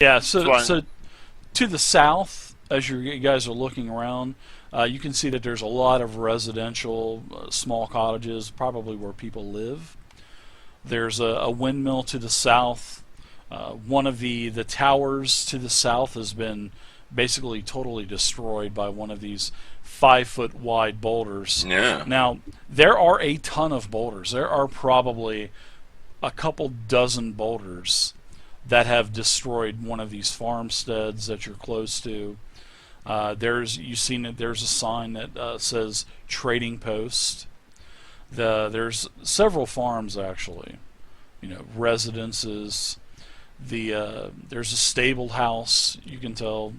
Yeah, so to the south, as you guys are looking around, you can see that there's a lot of residential, small cottages, probably where people live. There's a windmill to the south. One of the towers to the south has been basically totally destroyed by one of these 5 foot wide boulders. Yeah. Now, there are a ton of boulders. There are probably a couple dozen boulders that have destroyed one of these farmsteads that you're close to. You've seen it. There's a sign that says trading post. There's several farms actually, residences. There's a stable house. You can tell.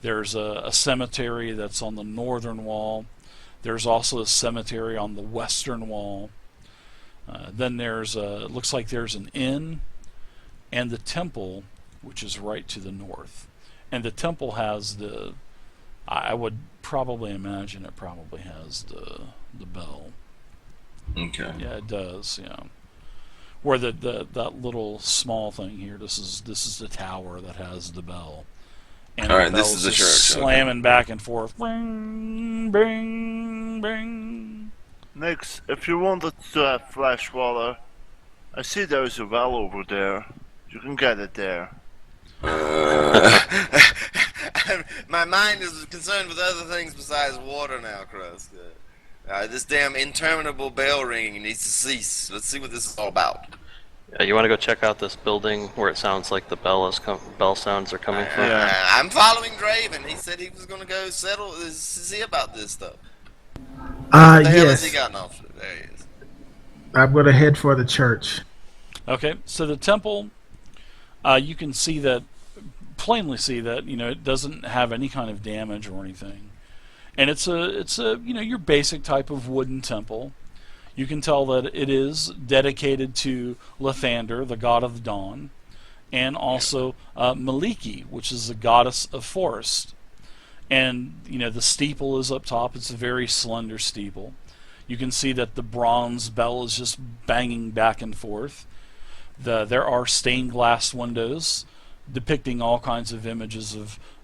There's a cemetery that's on the northern wall. There's also a cemetery on the western wall. Then it looks like there's an inn and the temple, which is right to the north. And the temple has I would probably imagine it probably has the bell. Okay. Yeah, it does. Yeah. Where that little small thing here, this is the tower that has the bell. And all right, this is the church. Slamming back and forth. Bing, bing, bing. Next, if you wanted to have fresh water, I see there's a well over there. You can get it there. My mind is concerned with other things besides water now, Crust. This damn interminable bell ringing needs to cease. Let's see what this is all about. You want to go check out this building where it sounds like the bell sounds are coming from? I'm following Draven. He said he was going to go see about this stuff. What the hell has he gotten off to? There he is. I'm going to head for the church. Okay, so the temple, you can plainly see that it doesn't have any kind of damage or anything, and it's a your basic type of wooden temple. You can tell that it is dedicated to Lathander, the god of the dawn, and also Maliki, which is the goddess of forest. And the steeple is up top. It's a very slender steeple. You can see that the bronze bell is just banging back and forth. There are stained glass windows depicting all kinds of images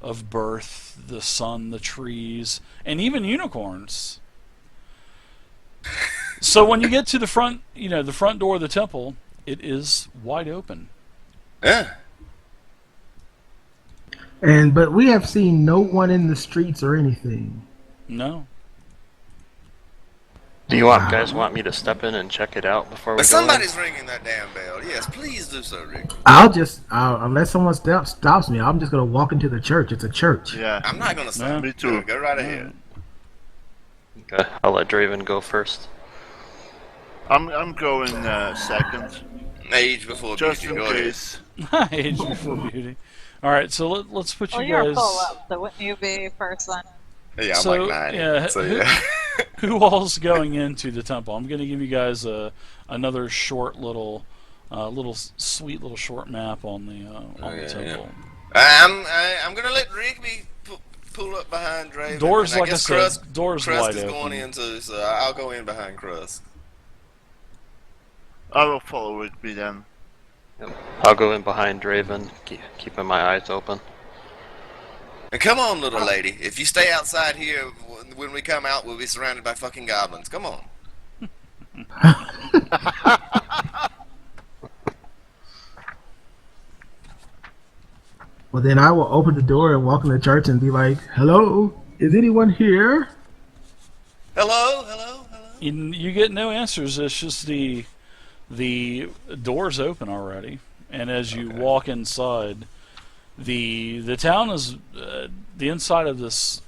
of birth, the sun, the trees, and even unicorns. So when you get to the front, the front door of the temple, it is wide open. Yeah. But we have seen no one in the streets or anything. No. Do you guys want me to step in and check it out before we go in? Somebody's ringing that damn bell. Yes, please do so, Rick. Unless someone stops me, I'm just going to walk into the church. It's a church. Yeah. I'm not going to stop. Me too. Go right ahead. Okay, I'll let Draven go first. I'm going second. Age before Just beauty. in Go case. Age before beauty. All right, so let's put you guys. You're full up, so wouldn't you be first then? Yeah, I'm So, like 90. yeah, So, yeah. Who all's going into the temple? I'm going to give you guys another short sweet little short map on the temple. I'm gonna let Rigby pull up behind Draven. Doors, and like I said, Crust, doors Crust wide is open. going in too, so I'll go in behind Crust. I will follow Rigby then. I'll go in behind Draven, keeping my eyes open. And come on, little lady. If you stay outside here, when we come out, we'll be surrounded by fucking goblins. Come on. Well, then I will open the door and walk in the church and be like, "Hello, is anyone here?" Hello, hello, hello. You get no answers. It's just the door's open already, and as you walk inside, the town is the inside of this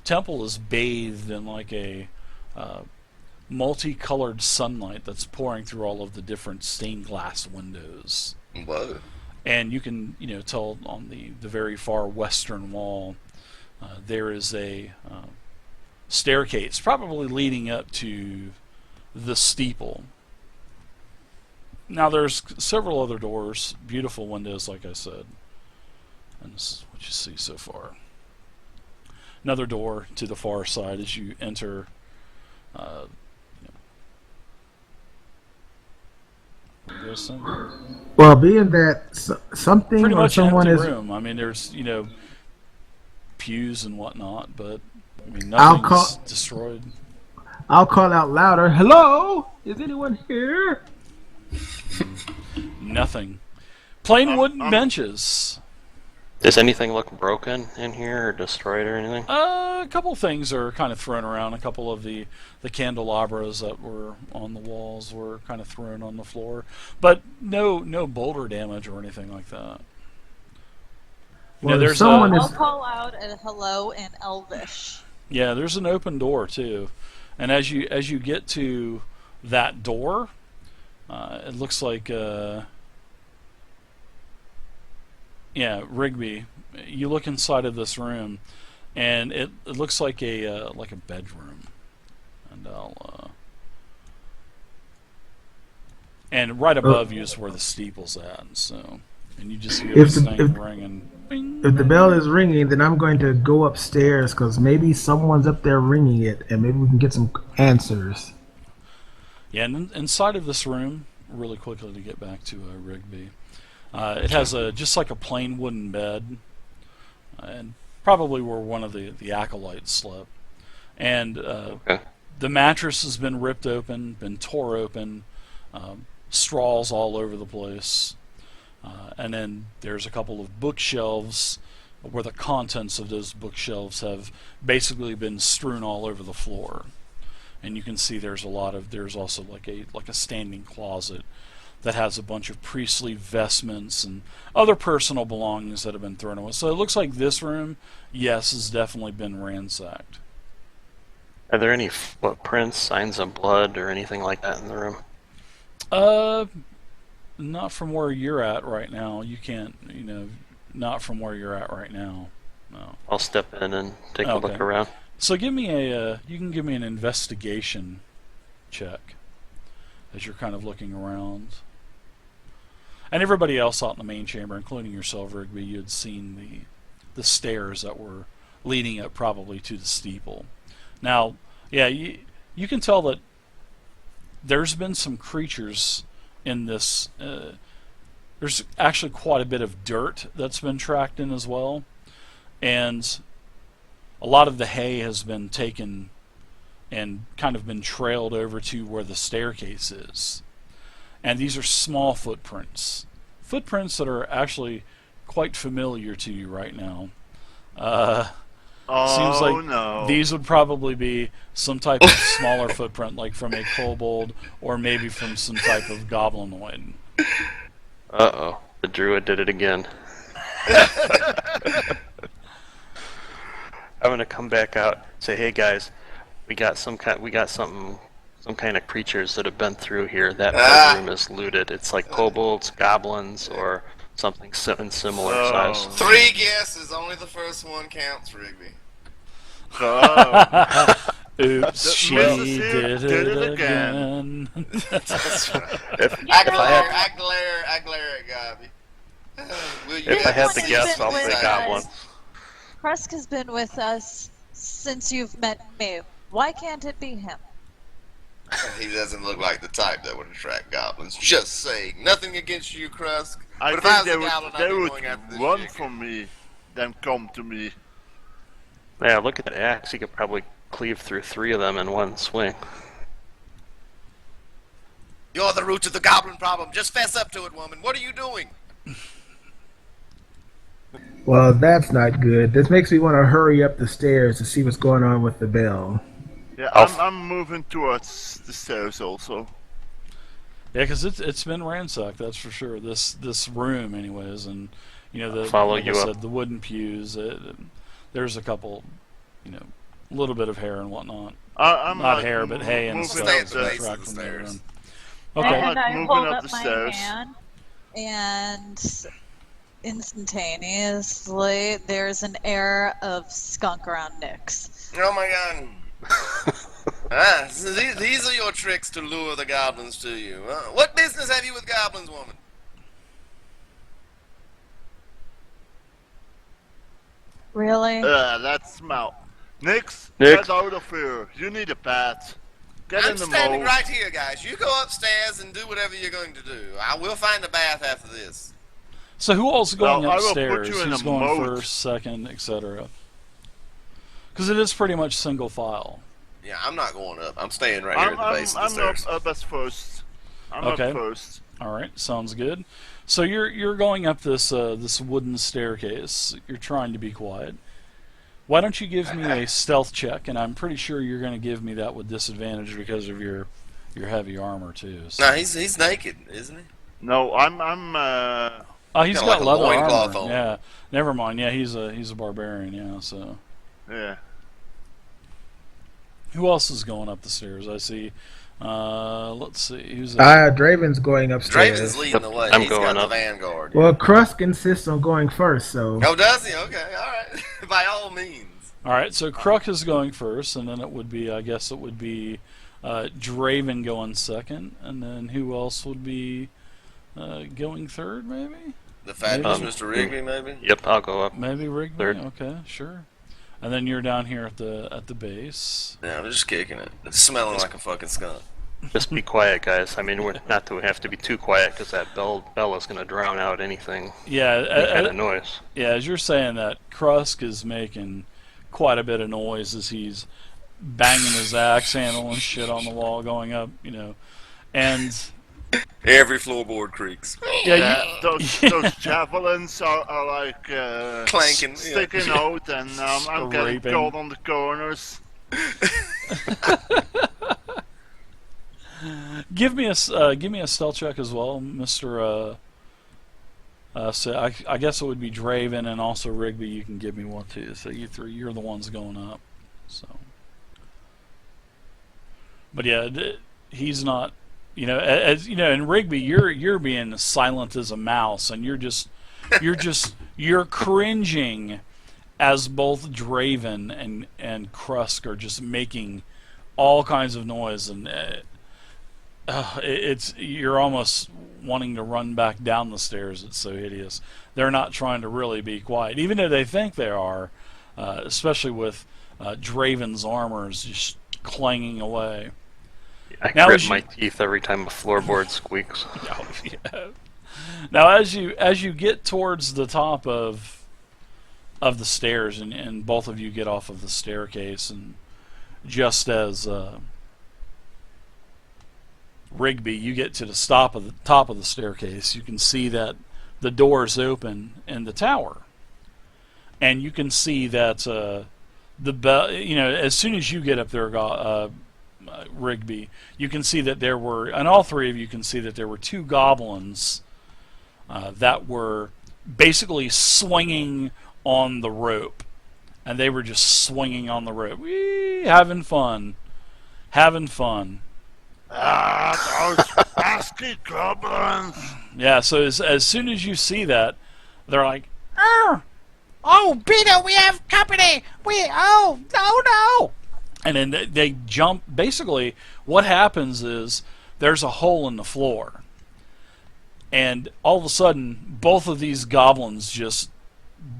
temple is bathed in like a multicolored sunlight that's pouring through all of the different stained glass windows. Whoa. And you can tell on the very far western wall there is a staircase, probably leading up to the steeple. Now there's several other doors, beautiful windows, like I said, and this is what you see so far. Another door to the far side as you enter. There's some Well, being that something pretty or much an someone empty is, room. I mean, there's pews and whatnot, but I mean I'll nothing's call. destroyed. I'll call out louder. Hello, is anyone here? Nothing. Plain wooden I'm- benches. Does anything look broken in here or destroyed or anything? A couple things are kind of thrown around. A couple of the candelabras that were on the walls were kind of thrown on the floor, but no boulder damage or anything like that. Well, if there's someone I'll is. call out a hello in Elvish. Yeah, there's an open door too, and as you get to that door, it looks like Rigby. You look inside of this room, and it looks like a bedroom, and and right above you is where the steeple's at, and you just hear If this the- thing if- ringing. Bing, If the bing. bell is ringing, then I'm going to go upstairs because maybe someone's up there ringing it, and maybe we can get some answers. Yeah, and inside of this room, really quickly to get back to Rigby, it has just like a plain wooden bed, and probably where one of the acolytes slept. And Okay. the mattress has been ripped open, been tore open, straws all over the place. And then there's a couple of bookshelves where the contents of those bookshelves have basically been strewn all over the floor. And you can see there's also like a standing closet that has a bunch of priestly vestments and other personal belongings that have been thrown away. So it looks like this room, yes, has definitely been ransacked. Are there any footprints, signs of blood, or anything like that in the room? Not from where you're at right now. You can't, not from where you're at right now. No. I'll step in and take a Okay. look around. So give me you can give me an investigation check as you're kind of looking around. And everybody else out in the main chamber, including yourself, Rigby, you had seen the stairs that were leading up probably to the steeple. Now, yeah, you can tell that there's been some creatures in this. There's actually quite a bit of dirt that's been tracked in as well, and a lot of the hay has been taken and kind of been trailed over to where the staircase is. And these are small footprints that are actually quite familiar to you right now. Seems like no. these would probably be some type of smaller footprint, like from a kobold or maybe from some type of goblinoid. Uh-oh. The druid did it again. I'm gonna come back out, say, "Hey guys, we got some kind of creatures that have been through here. That bedroom is looted. It's like kobolds, goblins, or something in similar size." 3 guesses, only the first one counts, Rigby. Oh. Oops, she Mrs. did it again. I glare at Gabby. Will you If I had to He's guess, been I'll say with goblin. us. Kresk has been with us since you've met me. Why can't it be him? He doesn't look like the type that would attract goblins. Just saying. Nothing against you, Krusk. I But if I think was a they goblin, would, I'd they be would going after this run chick. from me, then come to me. Yeah, look at that axe. You could probably cleave through 3 of them in one swing. You're the root of the goblin problem. Just fess up to it, woman. What are you doing? Well, that's not good. This makes me want to hurry up the stairs to see what's going on with the bell. Yeah, I'll- I'm moving towards the stairs also. Yeah, because it's been ransacked, that's for sure. This room, anyways, and Follow like you I up. said, the wooden pews. There's a couple, a little bit of hair and whatnot. I'm Not like, hay, but hay and moving stuff. Stay at the that's base of tracked the from the stairs. room. Okay. I'm And like I moving hold up up the my stairs. hand, and instantaneously, there's an air of skunk around Nyx. Oh my god. So these are your tricks to lure the goblins to you. What business have you with goblins, woman? Really? That smell. Nix, Nix. get out of here. You need a bath. Get I'm in the standing mode. right here, guys. You go upstairs and do whatever you're going to do. I will find a bath after this. So who all's going Now, I will put upstairs? you in Who's a going mode. first, second, etc.? Because it is pretty much single file. Yeah, I'm not going up. I'm staying right here at the base of the I'm stairs. up as first. I'm Okay. up first. All right, sounds good. So you're going up this this wooden staircase. You're trying to be quiet. Why don't you give me a stealth check? And I'm pretty sure you're going to give me that with disadvantage because of your heavy armor too. So. No, he's naked, isn't he? No, I'm Oh, he's Kinda got like a leather loincloth armor. on. Yeah, never mind. Yeah, he's a barbarian. Yeah, so yeah. who else is going up the stairs? I see. Let's see. Who's Draven's going upstairs. Draven's leading the way. I'm He's going got the up. vanguard. Well, Krusk insists on going first, so. Oh, does he? Okay, all right. By all means. All right, so Kruk is going first, and then it would be, I guess it would be Draven going second, and then who else would be going third, maybe? The fabulous Mr. Rigby, maybe? Yep, I'll go up. Maybe Rigby? Third. Okay, sure. And then you're down here at the base. Yeah, I'm just kicking it. It's smelling like a fucking skunk. Just be quiet, guys. I mean, we're not to have to be too quiet because that bell is going to drown out anything. Yeah, Any kind of noise. yeah. As you're saying that, Krusk is making quite a bit of noise as he's banging his axe handle and shit on the wall, going up, and Every floorboard creaks. yeah, Those javelins are like Clanking, sticking out, and I'm getting Scraping. gold on the corners. give me a stealth check as well, Mister. So I guess it would be Draven and also Rigby. You can give me one too. So you three, you're the ones going up. So, but yeah, he's not. As you know, in Rigby, you're being silent as a mouse, and you're cringing as both Draven and Krusk are just making all kinds of noise, and you're almost wanting to run back down the stairs. It's so hideous. They're not trying to really be quiet, even though they think they are, especially with Draven's armors just clanging away. I Now grit as my teeth every time a floorboard squeaks. Oh, yeah. Now, as you get towards the top of the stairs, and both of you get off of the staircase, and just as Rigby, you get to the top of the staircase, you can see that the doors open in the tower, and you can see that the bell. As soon as you get up there, Rigby, you can see that there were, and all three of you can see that there were two goblins that were basically swinging on the rope, and they were just swinging on the rope, having fun. Those pesky goblins! Yeah, so as soon as you see that, they're like, "Oh, Peter, we have company! No!" And then they jump. Basically, what happens is there's a hole in the floor, and all of a sudden, both of these goblins just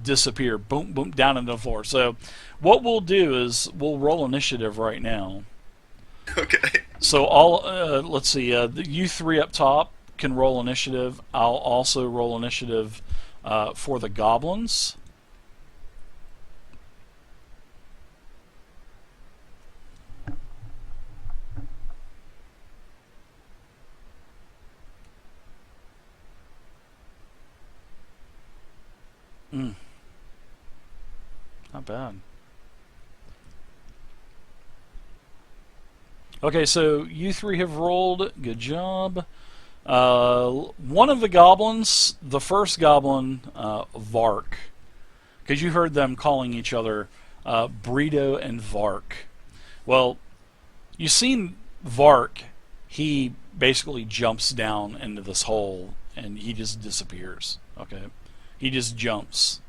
disappear. Boom, boom, down into the floor. So, what we'll do is we'll roll initiative right now. Okay. So let's see. You three up top can roll initiative. I'll also roll initiative for the goblins. Not bad. Okay, so you three have rolled. Good job. One of the goblins, the first goblin, Vark, because you heard them calling each other Brito and Vark. Well, you've seen Vark. He basically jumps down into this hole, and he just disappears. Okay, he just jumps.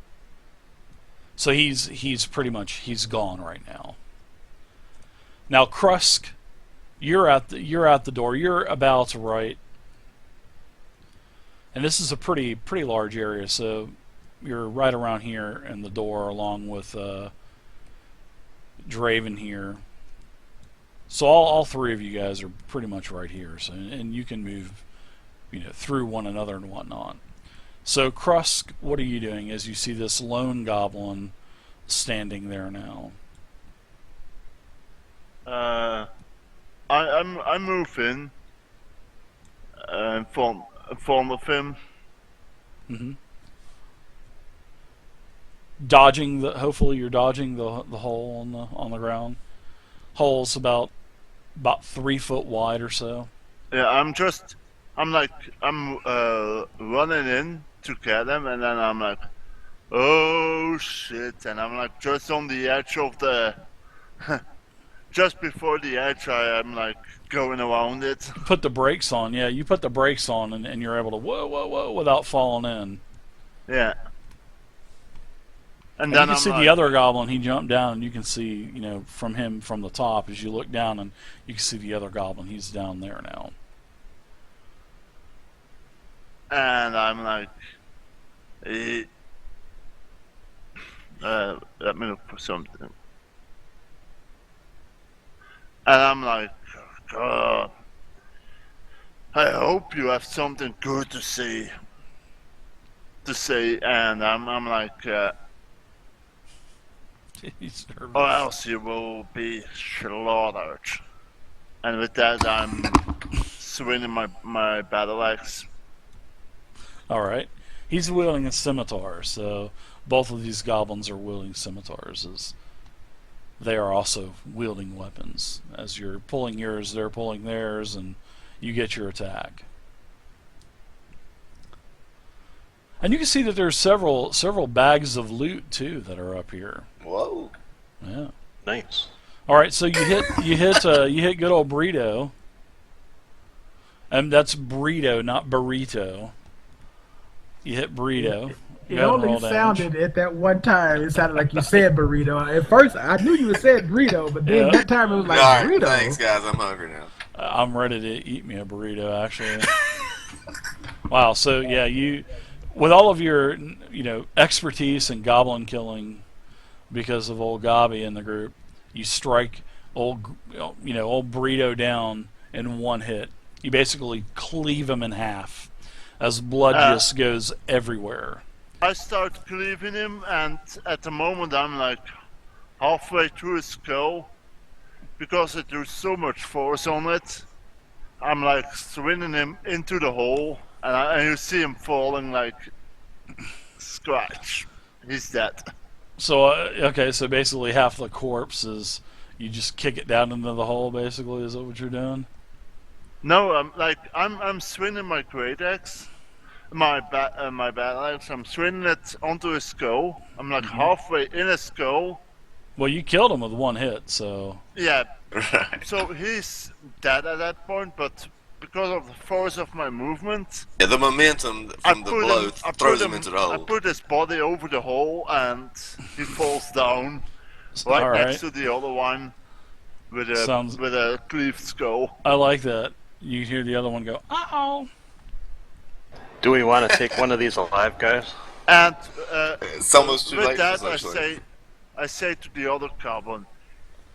So he's pretty much gone right now. Now Krusk, you're at the door. You're about right, and this is a pretty large area. So you're right around here in the door, along with Draven here. So all three of you guys are pretty much right here. So and you can move, through one another and whatnot. So Krusk, what are you doing as you see this lone goblin standing there now? I'm moving in front of him. Mm-hmm. Dodging Hopefully you're dodging the hole on the ground. Hole's about 3 foot wide or so. Yeah, I'm running in to get him, and then I'm like, oh shit, and I'm like just on the edge of the, just before the edge, I'm like going around it. Put the brakes on, yeah. You put the brakes on, and you're able to whoa without falling in. Yeah. And And then you can I'm see like, the other goblin. He jumped down, and you can see, from him from the top as you look down, and you can see the other goblin. He's down there now. and I'm like, let me look for something. And I'm like, God, I hope you have something good to say. And I'm like, He's nervous. or else you will be slaughtered. And with that, I'm swinging my battle axe. All right. He's wielding a scimitar, so both of these goblins are wielding scimitars. As they are also wielding weapons. As you're pulling yours, they're pulling theirs, and you get your attack. And you can see that there's several bags of loot too that are up here. Whoa. Yeah. Nice. All right, so you hit good old burrito, and that's burrito, not burrito. You hit burrito. It Go ahead and only roll damage. sounded at that one time. It sounded like you said burrito. At first, I knew you said burrito, but then Yeah. that time it was like All right, burrito. thanks, guys. I'm hungry now. I'm ready to eat me a burrito, actually. Wow. So yeah, you, with all of your expertise in goblin killing, because of old Gobby in the group, you strike old burrito down in one hit. You basically cleave him in half, as blood just goes everywhere. I start cleaving him, and at the moment I'm like halfway through his skull, because there's so much force on it. I'm like swinging him into the hole, and you see him falling like scratch. He's dead. So okay, so basically half the corpse is you just kick it down into the hole. Basically, is that what you're doing? No, I'm swinging my great axe, my battle axe. I'm swinging it onto his skull. I'm like halfway in his skull. Well, you killed him with one hit, so Yeah, Right. so he's dead at that point, but because of the force of my movement, Yeah, the momentum from the blow throws him into the I hole. put his body over the hole, and he falls down all right right. next to the other one with a Sounds- with a cleaved skull. I like that. You hear the other one go, "Uh-oh." Do we want to take one of these alive, guys? And It's almost too with late. that, Essentially. I say to the other goblin,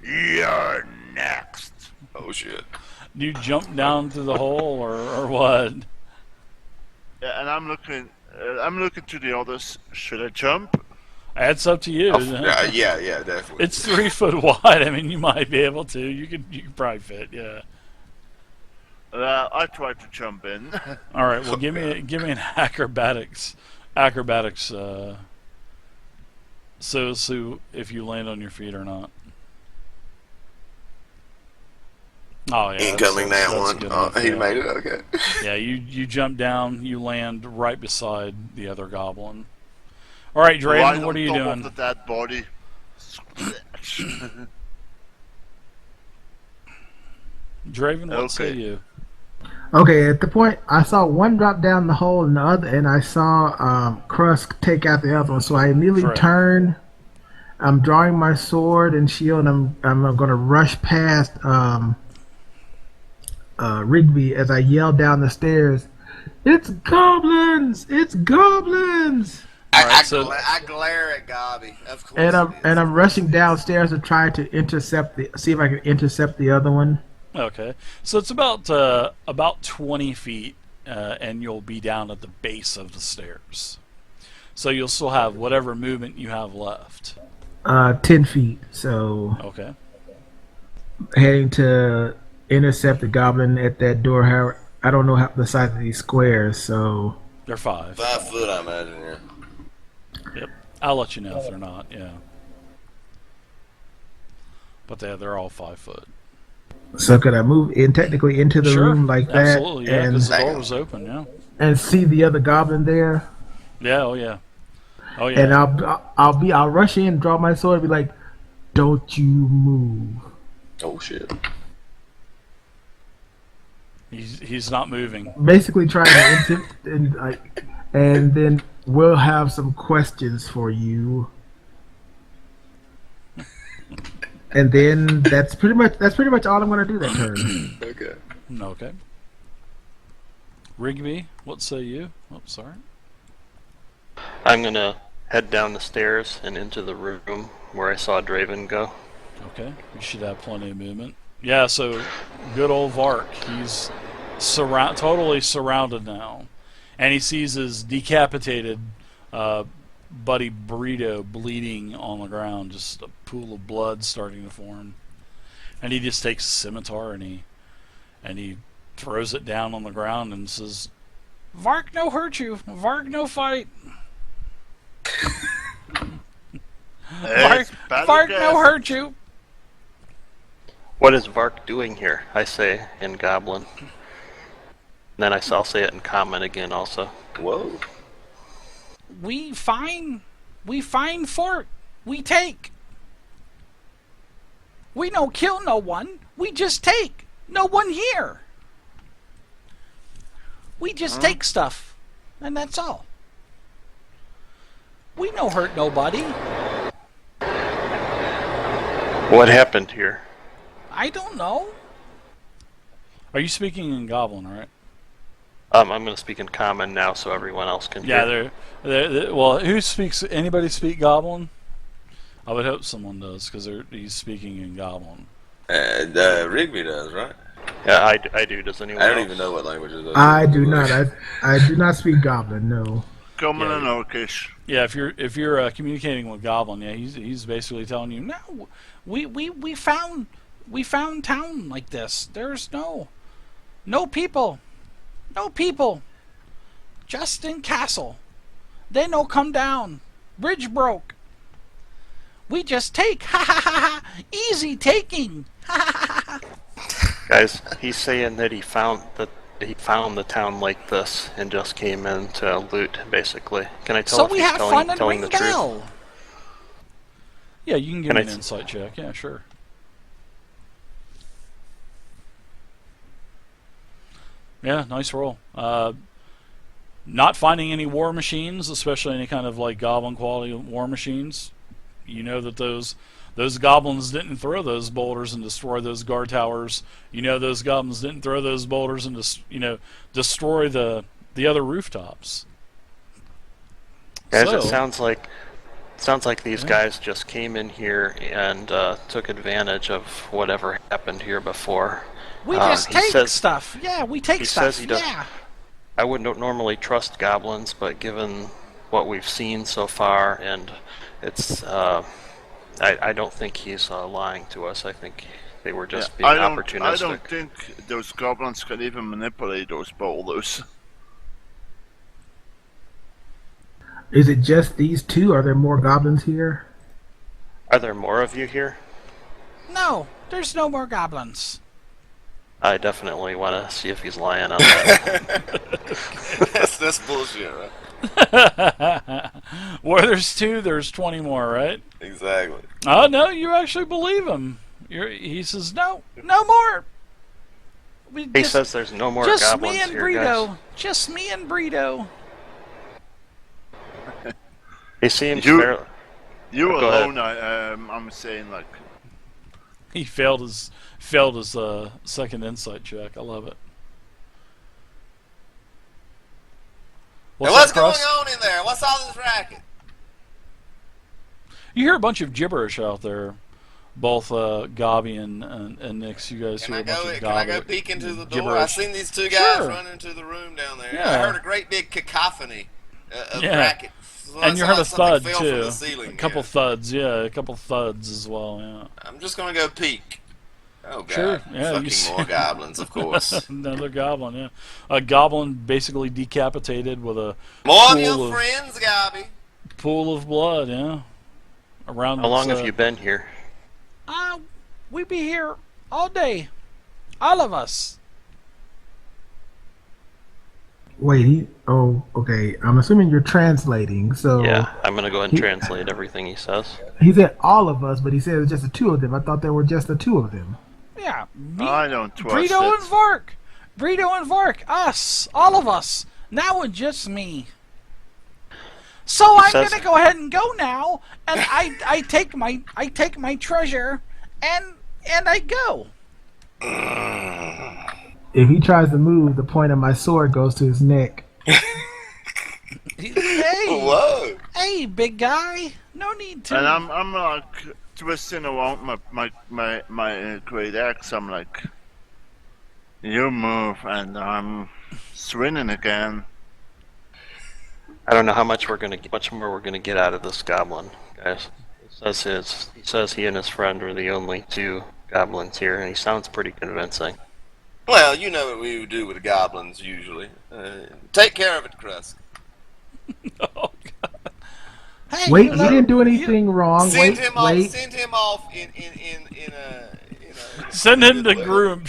"You're next." Oh shit. Do you jump down through the hole or what? Yeah, and I'm looking to the others. Should I jump? It's up to you. Yeah, definitely. It's 3 foot wide. I mean, you might be able to. You could probably fit. Yeah. I try to jump in. All right. Well, give me an acrobatics. So if you land on your feet or not. Oh yeah. Incoming that's that one. good Oh, enough, he yeah. made it. Okay. Yeah, you jump down, you land right beside the other goblin. All right, Draven, Right what on are you top doing? Of the dead body. Draven, what say Okay. you? Okay, at the point I saw one drop down the hole and the other, and I saw Krusk take out the other one. So I immediately Correct. turn. I'm drawing my sword and shield. And I'm going to rush past Rigby as I yell down the stairs. It's goblins! It's goblins! Alright, so I glare at Gobby. Of course. And I'm rushing downstairs to try to see if I can intercept the other one. okay, so it's about 20 feet, and you'll be down at the base of the stairs. So you'll still have whatever movement you have left. 10 feet. So Okay. heading to intercept the goblin at that door. How I don't know how the size of these squares, so They're 5. 5 foot, I imagine. Yeah. Yep. I'll let you know if they're not, yeah. But they're all 5 foot. so could I move in technically into the Sure. room like that Absolutely, yeah, and because the door was open, yeah. see the other goblin there? Yeah, oh yeah. Oh yeah. And I'll rush in, draw my sword, and be like, "Don't you move." Oh shit. He's not moving. Basically trying to and then we'll have some questions for you. And then that's pretty much all I'm gonna do that turn. Okay. Okay. Rigby, what say you? Oh, sorry. I'm gonna head down the stairs and into the room where I saw Draven go. Okay. You should have plenty of movement. Yeah, so good old Vark. He's totally surrounded now. And he sees his decapitated buddy Burrito bleeding on the ground, just a pool of blood starting to form. And he just takes a scimitar and he throws it down on the ground and says, "Vark no hurt you. Vark no fight. Vark no hurt you." What is Vark doing here? I say in Goblin. Then I'll say it in Common again also. Whoa. We find fort. We take. We no kill no one. We just take. No one here. We just take stuff, and that's all. We no hurt nobody. What happened here? I don't know. Are you speaking in Goblin, right? I'm going to speak in Common now so everyone else can hear. Yeah, they're well, who speaks? Anybody speak Goblin? I would hope someone does, because he's speaking in Goblin. Rigby does, right? Yeah, I do. Does anyone I don't else? even know what language it is. I do not. I do not speak Goblin. No. Common Yeah. and Orcish. Yeah, if you're communicating with Goblin, yeah, he's basically telling you, no, we found town like this. There's no people, just in castle. They no come down. Bridge broke. We just take. Ha ha ha ha. Easy taking. Ha ha ha ha. Guys, he's saying that he found the town like this and just came in to loot, basically. Can I tell So if we he's have fun and telling ring the truth? bell. Yeah, you can give Can me I an s- insight check. Yeah, sure. Yeah, nice roll. Not finding any war machines, especially any kind of like goblin quality war machines. You know that those goblins didn't throw those boulders and destroy those guard towers. You know those goblins didn't throw those boulders and destroy the other rooftops. Guys, So- it sounds like these guys just came in here and took advantage of whatever happened here before. We just he take says- stuff. Yeah, we take he stuff. says he does- Yeah. I wouldn't normally trust goblins, but given what we've seen so far, and it's, I don't think he's lying to us. I think they were just being I opportunistic. don't think those goblins can even manipulate those boulders. Is it just these two? Are there more goblins here? Are there more of you here? No, there's no more goblins. I definitely want to see if he's lying on that. That's bullshit, right? Where there's 2, there's 20 more, right? Exactly. Oh no, you actually believe him. He says no more. He says there's no more just goblins me and here, Brito. guys. Just me and Brito. He seems You- fair. You Go ahead. alone, I'm saying like, He failed his second insight check. I love it. Now what's up, going Crust? on in there? What's all this racket? You hear a bunch of gibberish out there. Both Gabi and Nix, you guys Can hear I a bunch go? of Can I go Gabi peek into the door? gibberish. I seen these two guys Sure. running into the room down there. Yeah. I heard a great big cacophony of Yeah. racket. And you heard a thud fell from too. the ceiling. A couple thuds, yeah, a couple thuds as well, yeah. I'm just gonna go peek. Oh god! Sure, yeah, you Fucking more goblins, of course. Another goblin, yeah. A goblin basically decapitated with a More of pool your of- friends, Gobby. pool of blood, yeah. Around How long its, have you been here? We be here all day. All of us. Wait, okay. I'm assuming you're translating. So Yeah, I'm gonna go ahead and translate everything he says. he said all of us, but he said it's just the two of them. I thought there were just the two of them. Yeah, me, I don't trust Brito it. and Vark. Brito and Vark, us, all of us. Now it's just me. So I'm says- gonna go ahead and go now, and I take my treasure, and I go. If he tries to move, the point of my sword goes to his neck. Hey, Whoa! hey, big guy. No need to. And I'm like twisting around my great axe. I'm like, you move, and I'm swinging again. I don't know how much more we're gonna get out of this goblin, guys. He says he and his friend are the only two goblins here, and he sounds pretty convincing. Well, you know what we would do with the goblins usually. Take care of it, Krusk. Oh, God. Hey, Wait, you he know- didn't do anything wrong. Send Wait, him off. wait. Send him off in a. Send him to good way. groom.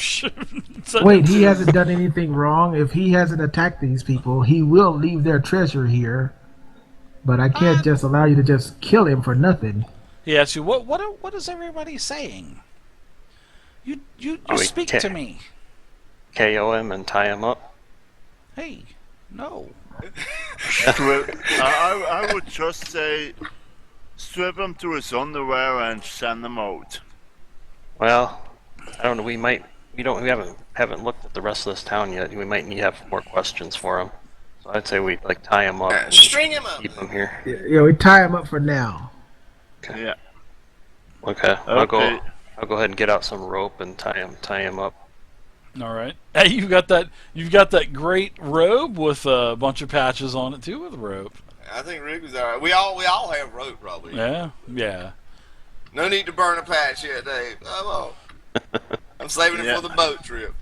Wait, he hasn't done anything wrong. If he hasn't attacked these people, he will leave their treasure here. But I can't just allow you to just kill him for nothing. He asks you, what is everybody saying? You Oh, he speak can't. to me. KO him and tie him up. Hey, no. I would just say, strip him to his underwear and send him out. Well, I don't know. We haven't looked at the rest of this town yet. We might need to have more questions for him. So I'd say we tie him up and String him up. keep him here. We tie him up for now. Yeah. Okay. I'll go Okay. ahead and get out some rope and tie him up. All right. Hey, you've got that great robe with a bunch of patches on it too, with a rope. I think Rigby's all right. We all have rope probably. Yeah, yeah. No need to burn a patch yet, Dave. Come on. I'm saving it for the boat trip.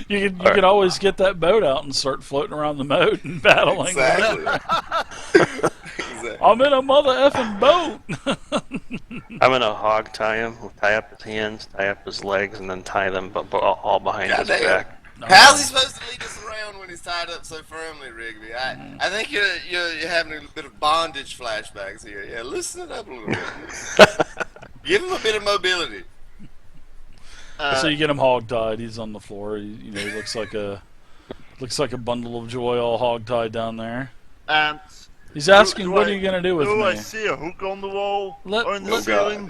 You can always get that boat out and start floating around the moat and battling. Exactly. Exactly. I'm in a mother effing boat. I'm gonna hog tie him. We'll tie up his hands, tie up his legs, and then tie them all behind his Goddamn. back. How's he supposed to lead us around when he's tied up so firmly, Rigby? I think you're having a bit of bondage flashbacks here. Yeah, loosen it up a little bit. Give him a bit of mobility. So you get him hog tied. He's on the floor. He looks like a bundle of joy, all hog tied down there. And He's asking, do "What I- are you gonna do with do me?" I see a hook on the wall or in the let- ceiling?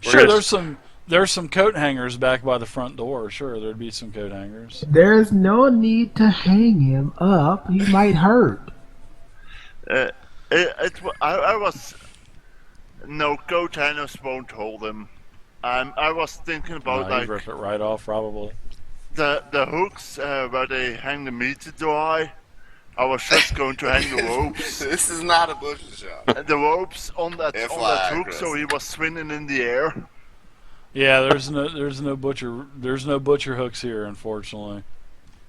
Sure, is- there's some coat hangers back by the front door. Sure, there'd be some coat hangers. There's no need to hang him up. He might hurt. I was no coat hangers won't hold him. I was thinking about He'd rip it right off, probably. the hooks where they hang the meat to dry. I was just going to hang the ropes. This is not a butcher shop. The ropes on that FYI, hook, Chris. so he was swinging in the air. Yeah, there's no butcher hooks here, unfortunately.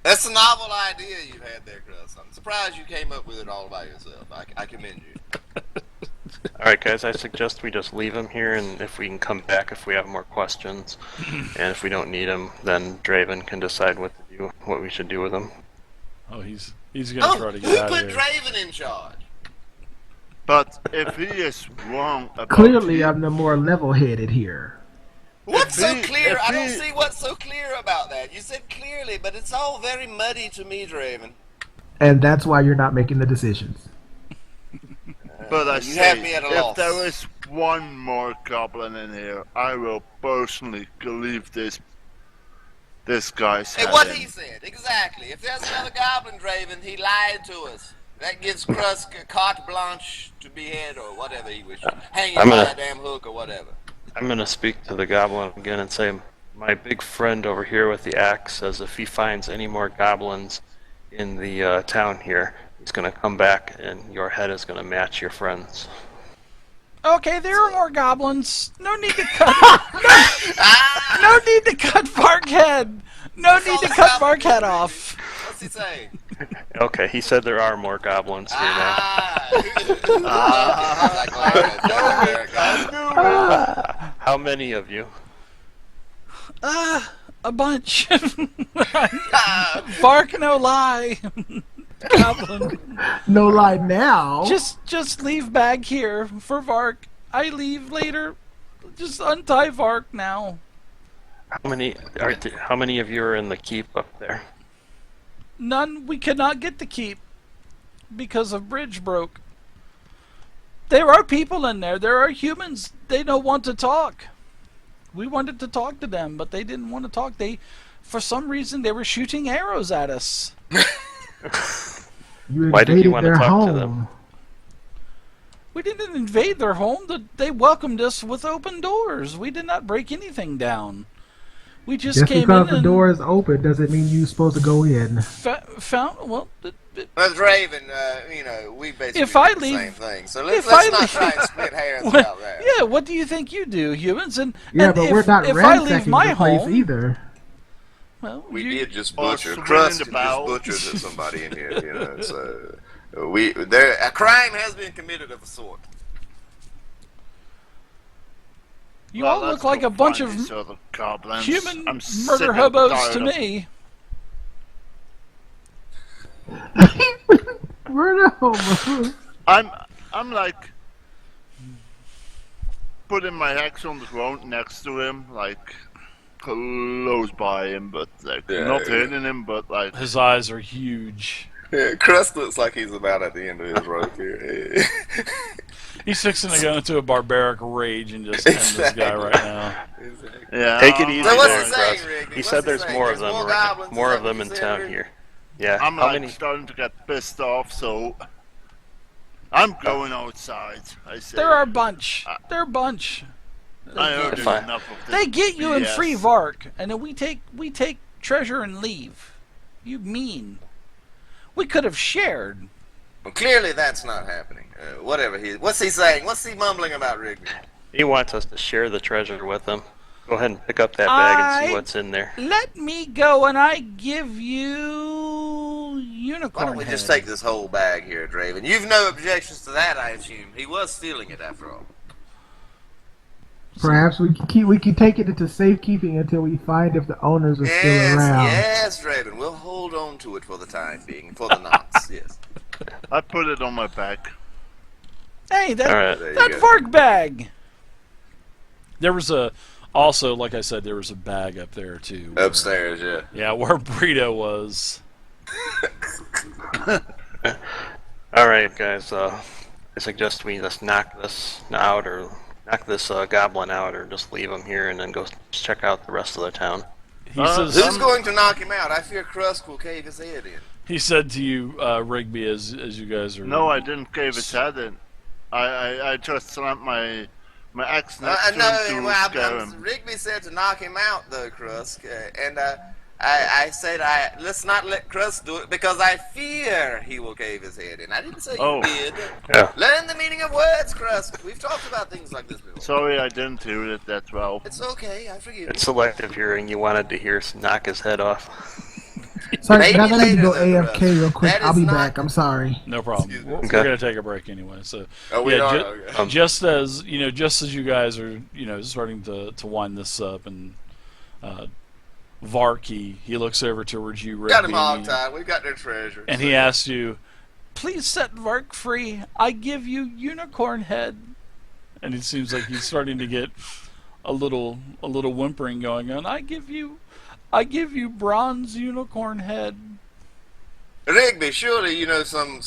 That's a novel idea you've had there, Chris. I'm surprised you came up with it all by yourself. I commend you. Alright guys, I suggest we just leave him here, and if we can come back if we have more questions. And if we don't need him, then Draven can decide what we should do with him. Oh, he's gonna try to Who get out put of here. Draven in charge? But if he is wrong about Clearly, it, I'm the more level-headed here. What's so he- clear? if I don't he- see what's so clear about that. You said clearly, but it's all very muddy to me, Draven. And that's why you're not making the decisions. but I You say, have me at a if loss. there is one more goblin in here, I will personally leave this This guy's Hey, what he said, exactly. If there's another goblin Draven, he lied to us. That gives Krusk a carte blanche to behead or whatever he wishes. Hang him by a damn hook or whatever. I'm gonna speak to the goblin again and say, my big friend over here with the axe says if he finds any more goblins in the town here, he's gonna come back and your head is gonna match your friend's. Okay, there are more goblins. No need to cut. No need to cut Barkhead. No need to cut Barkhead off. What's he saying? Okay, he said there are more goblins here now. How many of you? A bunch. Bark no lie. Goblin. No lie now. Just leave bag here for Vark. I leave later. Just untie Vark now. How many of you are in the keep up there? None. We cannot get the keep because of bridge broke. There are people in there. There are humans. They don't want to talk. We wanted to talk to them, but they didn't want to talk. For some reason, they were shooting arrows at us. You Why did you invaded want to their talk home. to them? We didn't invade their home. They welcomed us with open doors. We did not break anything down. We just came because in the door is open doesn't mean you're supposed to go in. found. Well, Well, Draven, we basically If I do the leave- same thing. So let's if I not leave- try and split hairs about that. yeah. What do you think you do, humans? And Yeah, but we're not if I leave ransacking my the place home, either. well, We you, did just Or butcher. swing Crust the just bow. butchered somebody in here, you know. So A crime has been committed of a sort. you Well, all let's look like go a bunch find of these other goblins. human I'm sick murder and hobos tired to of- me. Murder hobo. I'm like putting my axe on the ground next to him, like close by him, but like Yeah, not yeah. hitting him, but like His eyes are huge. yeah, Crust looks like he's about at the end of his rope here. He's fixing to go into a barbaric rage and just end this guy right now. yeah. Take it easy So what's there, he saying, Crust. Rigby? He What's said there's saying? more of There's them. goblins, More is of that them what in you said, town Rigby? here. Yeah. I'm How like many? starting to get pissed off, so I'm going outside. I say. There are a bunch. They're a bunch. I heard If I- enough of this. They get you in BS. free Vark, and then we take treasure and leave. You mean? We could have shared. Well, clearly that's not happening. What's he saying? What's he mumbling about, Rigby? He wants us to share the treasure with him. Go ahead and pick up that bag and see what's in there. Let me go, and I give you unicorn. Why don't we just head. take this whole bag here, Draven? You've no objections to that, I assume. He was stealing it after all. Perhaps we can take it into safekeeping until we find if the owners are still around. Yes, Draven. We'll hold on to it for the time being, for the nonce. Yes. I put it on my back. Hey, that All right. There you that go. Vark bag. There was also, like I said, there was a bag up there too. where- Upstairs, yeah. Yeah, where Burrito was. All right, guys. I suggest we just knock this out, or knock this goblin out, or just leave him here and then go check out the rest of the town. He says. Who's going to knock him out? I fear Krusk will cave his head in. He said to you, Rigby, as you guys are. No, I didn't cave his head in. I just slammed my axe next to him to scare him. Rigby said to knock him out, though, Krusk, and I said let's not let Krusk do it because I fear he will cave his head in. I didn't say Oh. you did. Yeah. Learn the meaning of words, Krusk. We've talked about things like this before. Sorry, I didn't hear it that well. It's okay. I forgive It's you. selective hearing. You wanted to hear knock his head off. Sorry, Maybe now let me later go then, AFK real quick. That I'll is be not- back. I'm sorry. No problem. Excuse me. We're Okay. gonna take a break anyway. So Oh, we yeah, are? Okay. just as just as you guys are, starting to wind this up, and Vark, he looks over towards you, Rigby, Got him hog-tied. We've got their treasure. and he asks you, "Please set Vark free. I give you unicorn head." And it seems like he's starting to get a little whimpering going on. I give you bronze unicorn head. Rigby, surely you know some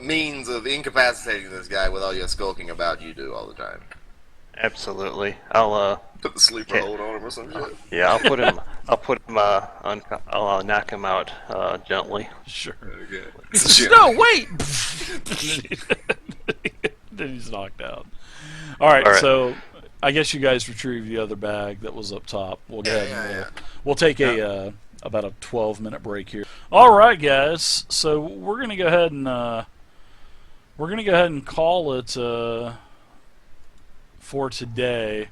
means of incapacitating this guy with all your skulking about you do all the time. Absolutely. I'll Put the sleeper hold on him or some shit. yeah, I'll put him. I'll put him I'll knock him out gently. Sure. Okay. No, wait! Then he's knocked out. All right, so I guess you guys retrieved the other bag that was up top. We'll go ahead and we'll take about a 12-minute break here. All right, guys. So we're gonna go ahead and call it for today.